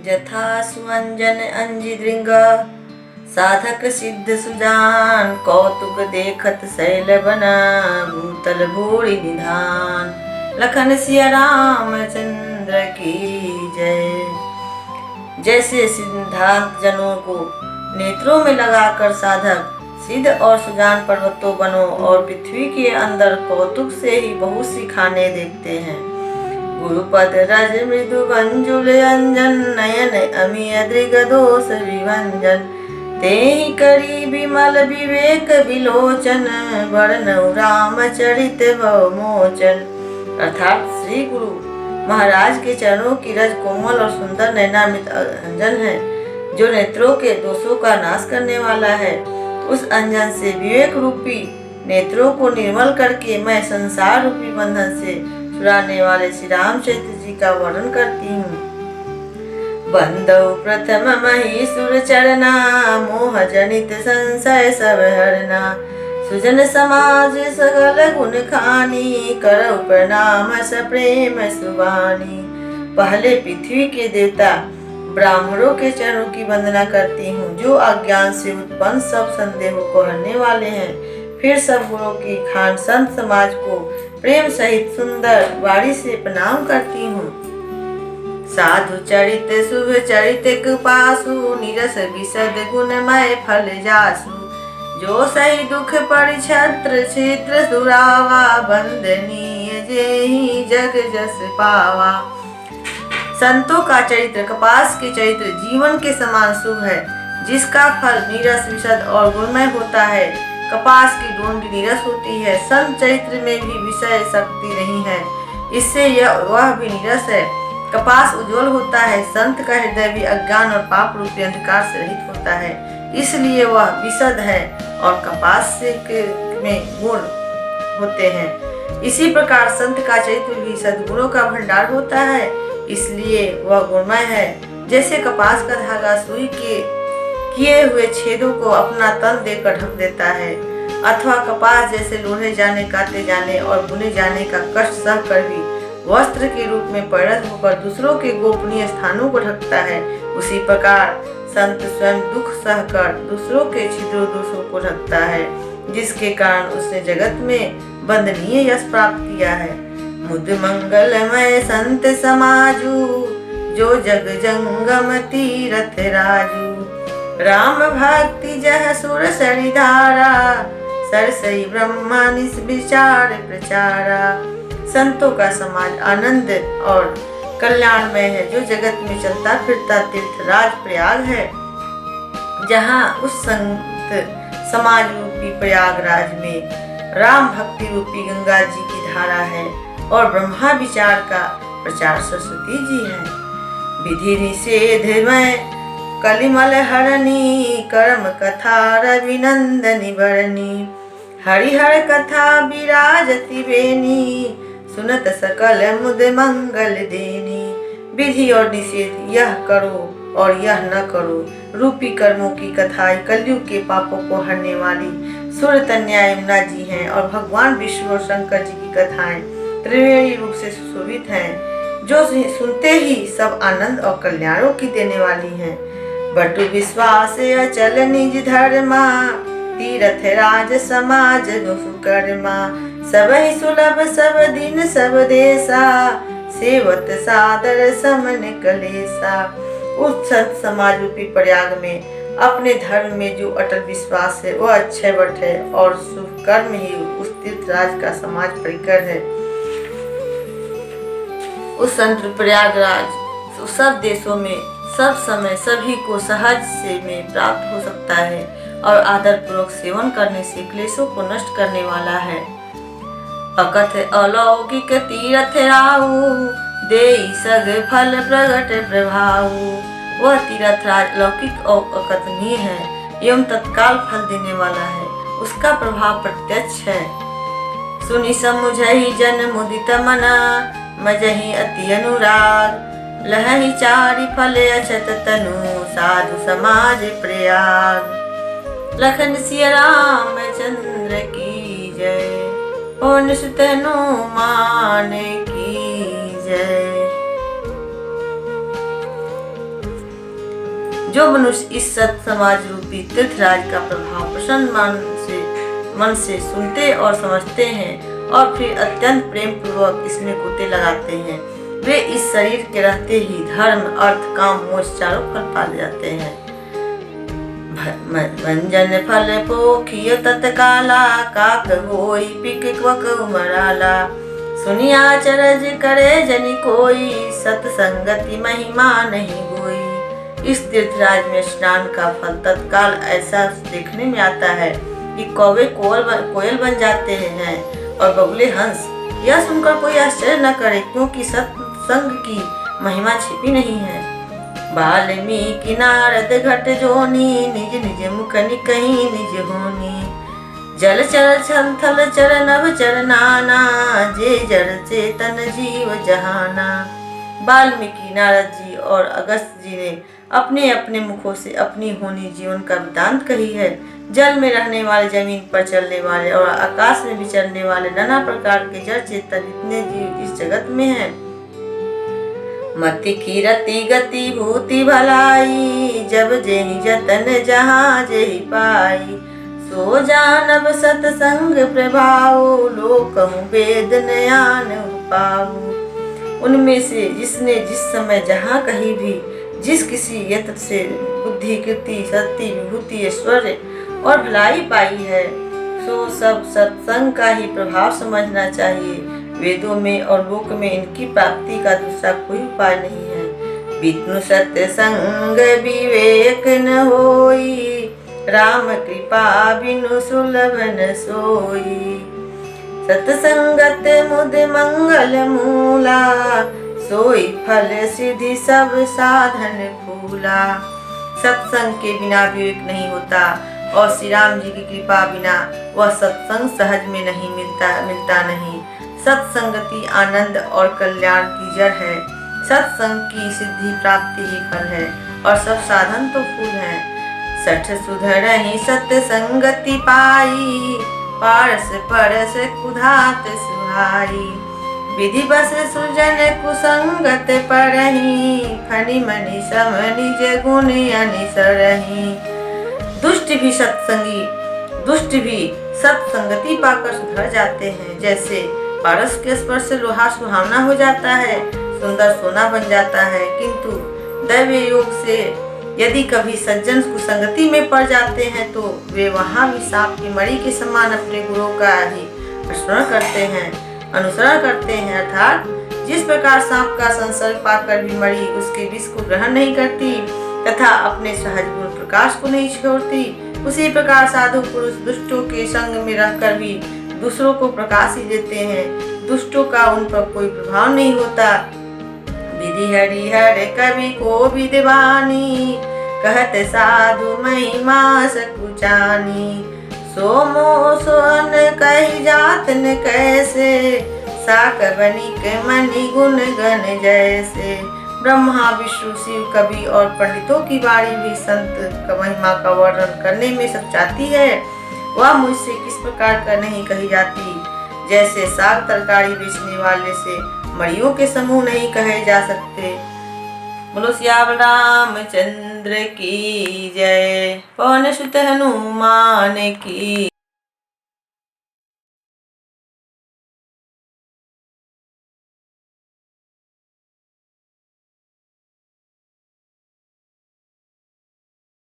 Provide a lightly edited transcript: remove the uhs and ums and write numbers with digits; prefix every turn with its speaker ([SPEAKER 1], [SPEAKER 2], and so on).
[SPEAKER 1] जथा सुअंजन अंजिद्रिंग साधक सिद्ध सुजान कौतुक देखत शैल बना भूतल भूरि निधान। लखन सिया रामचंद्र की जय। जैसे सिद्धांत जनों को नेत्रों में लगाकर साधक सिद्ध और सुजान पर्वतों वनों और पृथ्वी के अंदर कौतुक से ही बहुत सी खाने देखते हैं। गुरुपद रज मृदु मंजुल अंजन नयन अमीय दृग दोष विभंजन तेहि करी विमल विवेक विलोचन वर्णौ रामचरित भवमोचन। अर्थात श्री गुरु महाराज के चरणों की रज कोमल और सुंदर नयनामित अंजन है, जो नेत्रों के दोषों का नाश करने वाला है। उस अंजन से विवेक रूपी नेत्रों को निर्मल करके मैं संसार रूपी बंधन से छुड़ाने वाले श्री रामचंद्र जी का वर्णन करती हूँ। बंदौ प्रथम महीसुर चरना मोह जनित संशय सब हरना सुजन समाज सगल गुण खानी करौ प्रणाम सप्रेम सुबानी। पहले पृथ्वी के देवता ब्राह्मणों के चरणों की वंदना करती हूँ, जो अज्ञान से उत्पन्न सब संदेहों को हरने वाले हैं। फिर सब गुणों की खान संत समाज को प्रेम सहित सुंदर वाणी से प्रणाम करती हूँ। साधु चरित शुभ चरित कृपासु निरस विशद गुणमय फल जासु जो सही दुख परिछत्र क्षेत्र सुरावा बंदनीय जेहि जग जस पावा। संतों का चरित्र कपास के चरित्र जीवन के समान शुभ है, जिसका फल नीरस विशद और गुणमय होता है। कपास की डोंडी नीरस होती है। संत चरित्र में भी विषय शक्ति नहीं है, इससे वह भी नीरस है। कपास उज्जवल होता है, संत का हृदय भी अज्ञान और पाप रूपी अंधकार से रहित होता है, इसलिए वह विशद है और कपास में गुण होते हैं। इसी प्रकार संत का चरित्र भी सद्गुणों का भंडार होता है, इसलिए वह गुणमय है। जैसे कपास का धागा सुई के किए हुए छेदों को अपना तन देकर ढक देता है, अथवा कपास जैसे लोढ़े जाने काटे जाने और बुने जाने का कष्ट सह कर भी वस्त्र के रूप में परिणत होकर दूसरों के गोपनीय स्थानों को ढकता है, उसी प्रकार संत स्वयं दुख सहकर दूसरों के छिद्रों दोषों को ढकता है, जिसके कारण उसने जगत में वंदनीय यश प्राप्त किया है। मुद मंगलमय संत समाजू जो जग जंगम तीरथ राजू राम भक्ति जह सुर सरिधारा सरसई ब्रह्मा निस्विचार प्रचारा। संतों का समाज आनंद और कल्याणमय है, जो जगत में चलता फिरता तीर्थ राज प्रयाग है, जहाँ उस संत समाज रूपी प्रयागराज में राम भक्ति रूपी गंगा जी की धारा है और ब्रह्मा विचार का प्रचार सरस्वती जी है। विधि निषेधमय कलिमल हरणी कर्म कथा रविनंदनी बरनी हरिहर कथा विराजति बेनी सुनत सकल मुद मंगल देनी। विधि और निषेध यह करो और यह न करो रूपी कर्मों की कथाएं कलयुग के पापों को हरने वाली सुर कन्या यमुना जी हैं, और भगवान विष्णु और शंकर जी की कथाएं त्रिवेणी रूप से सुशोभित हैं, जो सुनते ही सब आनंद और कल्याणों की देने वाली हैं। बटु विश्वास अचल निज धर्मा तीरथ राज समाज सुकर्मा सब ही सुलभ सब दिन सब देशा सेवत सादर समन कलेसा। उस संत समाज रूपी प्रयाग में अपने धर्म में जो अटल विश्वास है वह अक्षय वट है, और शुभ कर्म ही उस तीर्थ राज का समाज परिकर है। उस संत प्रयागराज सब देशों में सब समय सभी को सहज से में प्राप्त हो सकता है, और आदर पूर्वक सेवन करने से क्लेशों को नष्ट करने वाला है। अकथ अलौकिक तीर्थ राहु देई सग फल प्रगट प्रभाऊ। वह तीर्थ राज लौकिक और अकथनीय है एवं तत्काल फल देने वाला है, उसका प्रभाव प्रत्यक्ष है। सुनि समुझहि जन मुदित मना मजहि अति अनुराग लहहि चारि फल अछत तनु साधु समाज प्रयाग। लखन सिया रामचंद्र की जय। पवन सुत हनुमान की जय। जो मनुष्य इस सत समाज रूपी तीर्थराज का प्रभाव प्रसन्न मन से सुनते और समझते हैं और फिर अत्यंत प्रेम पूर्वक इसमें गोते लगाते हैं, वे इस शरीर के रहते ही धर्म अर्थ काम मोक्ष चारों फल पा जाते हैं। भंजन फल पोखिय तत्काला, काक होई पिक वक उमराला। सुनिया चरज करे जनि कोई, सत्संगति महिमा नहीं होई। इस तीर्थराज में स्नान का फल तत्काल ऐसा देखने में आता है कि कौवे कोयल बन जाते हैं और बगुले हंस। यह सुनकर कोई आश्चर्य न करे, क्योंकि सत्संग की महिमा छिपी नहीं है। वाल्मीकि नारद घट जोनी, निज निज मुख निकहि निज होनी। जल चर थल चर नभ चर नाना, जे जड़ चेतन जीव जहाना। वाल्मीकि नारद जी और अगस्त जी ने अपने अपने मुखों से अपनी होनी जीवन का वृतांत कही है। जल में रहने वाले, जमीन पर चलने वाले और आकाश में विचरने वाले नाना प्रकार के जड़ चेतन जितने जीव इस जगत में हैं, मति की रति गति भूति भलाई, जब जेहि जतन जहाँ जेहि पाई। सो जानब सतसंग प्रभाव, लोकहु वेद नयान पाऊ। उनमें से जिसने जिस समय जहाँ कहीं भी जिस किसी यत्न से बुद्धि कीर्ति शक्ति विभूति ऐश्वर्य और भलाई पाई है, सो सब सत्संग का ही प्रभाव समझना चाहिए। वेदों में और लोक में इनकी प्राप्ति का दूसरा कोई उपाय नहीं है। विष्णु सत्संग विवेक न होई, राम कृपा बिनु सुलभ न सोई। सत्संगत मुद मंगल मूला, सोई फल सिद्धि सब साधन फूला। सत्संग के बिना विवेक नहीं होता और श्री राम जी की कृपा बिना वह सत्संग सहज में नहीं मिलता नहीं। सत्संगति आनंद और कल्याण की जड़ है। सत्संग की सिद्धि प्राप्ति ही फल है और सब साधन तो फूल है। सठ सुधरहि सत्संगति पाई, पारस परस कुधात सुहाई। विधि बस सुजन कुसंगत परहि, फनि मनि सम निज गुण अनिसरहि। दुष्ट भी सत्संगति पाकर सुधर जाते हैं। जैसे पारस के स्पर्श से लोहा सुहावना हो जाता है, सुंदर सोना बन जाता है, किंतु दैवी योग से यदि कभी सज्जन कुसंगति में पड़ जाते हैं तो वे वहाँ भी सांप की मणि के समान अपने गुरु का ही अनुसरण करते हैं। अर्थात जिस प्रकार सांप का संसर्ग पाकर भी मणि उसके विष को ग्रहण नहीं करती तथा अपने सहज गुण प्रकाश को नहीं छोड़ती, उसी प्रकार साधु पुरुष दुष्टों के संग में रहकर भी दूसरों को प्रकाश ही देते हैं। दुष्टों का उन पर कोई प्रभाव नहीं होता। विधि हरिहर कवि को विद्वानी, कहत साधु महिमा सकुचानी। सोमो सोन कही जात न कैसे, साक बनिक मनि गुण गण जैसे। ब्रह्मा विष्णु शिव कवि और पंडितों की वाणी भी संत महिमा का वर्णन करने में सचाती है। वह मुझसे किस प्रकार का नहीं कही जाती, जैसे साग तरकारी बेचने वाले से मड़ियों के समूह नहीं कहे जा सकते। बोलो श्याम रामचंद्र की जय। पवन सुत हनुमान की।